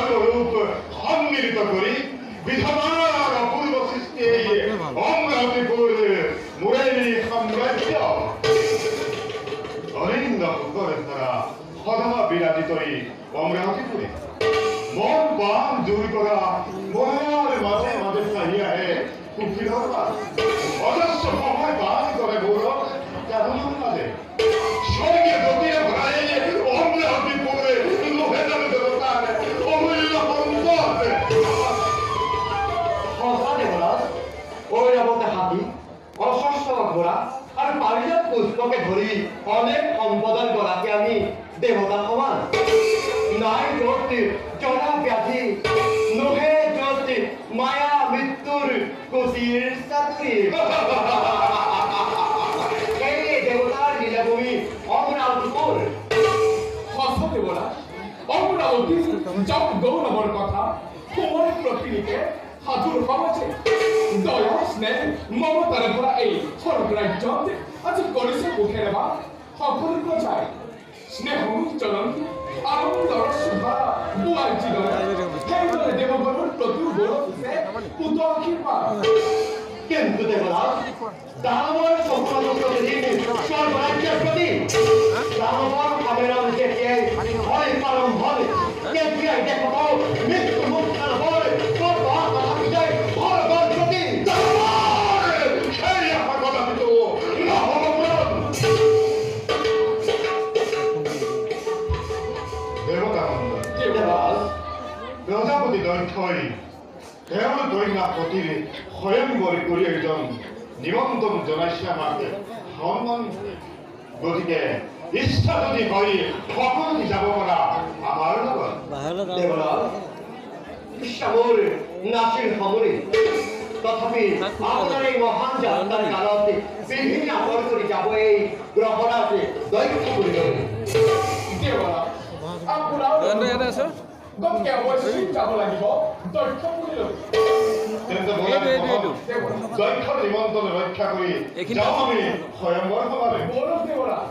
সর্বরূপ সম্মিলিত করি বিধাতার অপূর্ব সৃষ্টি অমরাবতীপুর মুরেলি সাম্রাজ্য অরিন্দ পুত্রের দ্বারা সদা বিরাজিতই অমরাবতীপুরে মন বাম দূর করা মনের মাঝে মাঝে চাহিয়া হে কুফি দরবার অজস্র সময় বান করে গৌরব কেমন মাঝে স্বর্গে গতিয়ে ভরাই অমরাবতীপুরে লোহে যাবে দেবতার অমূল্য সম্পদ সস্তা দেবরাজ ঐরাবতে হাতি অসস্ত ঘোড়া আর পারিজাত পুষ্পকে ধরি অনেক সম্পদন গৰাকী আমি দেবতা সমান নাই য'ত জৰা ব্যাধি নোহে য'ত মায়া মৃত্যুৰ গতিৰ চাতুৰি এই দেৱতাৰ লীলাভূমি অমৰাৱতীপুৰ সঁচা দেবরাজ অমরাবতী যত গৌরবর কথা তোমার প্রকৃতিকে হাজুর সমাজে দয়া স্নেহ মমতার ভরা এই স্বর্গরাজ্য আজি কৰিছে মুখেৰে বা সকলো প্ৰজাই স্নেহ চলন আনন্দৰ শোভা বোৱাৰ জীৱন সেইদৰে দেৱগণৰ প্ৰতিও গৌৰৱ আছে পুত আশীৰ্বাদ কিন্তু দেবরাজ দানৱৰ চক্ৰযুক্ত দিন স্বৰ্গৰাজ্যৰ প্ৰতি দানৱৰ আবেদন যেতিয়াই হয় পালন হয় তেতিয়াই দেশৰ মৃত্যু মুক্তাৰ হয় স্বৰ্গৰ কথা বিজয় স্বৰ্গৰ প্ৰতি সেই আমার কথা কিন্তু না হল দেবতা দেবরাজ প্রজাপতি দৈক্ষই তেওঁৰ দৈন্যা পতিৰে স্বয়ংবৰী কৰি একজন নিমন্ত্ৰণ জনাইছে আমাকে সন্মান গতিকে ইচ্ছা যদি হয় সকলোতে যাব পৰা আমাৰ লগত দেবরাজ ঈশ্বৰ নাচিৰ সমৰে তথাপি আপোনাৰ এই মহান যাত্ৰাৰ কালত বিভিন্ন আপৰ কৰি যাব এই গ্ৰহৰাজ দৈক্ষ বুলি দেবরাজ আপোনাৰ গতিকে অৱশ্যেই যাব লাগিব দক্ষ বুলি লৈ তেন্তে দৈক্ষ নিমন্ত্ৰণ ৰক্ষা কৰি যাওঁ আমি স্বয়ংবৰ সভালৈ গৌৰৱ দেবরাজ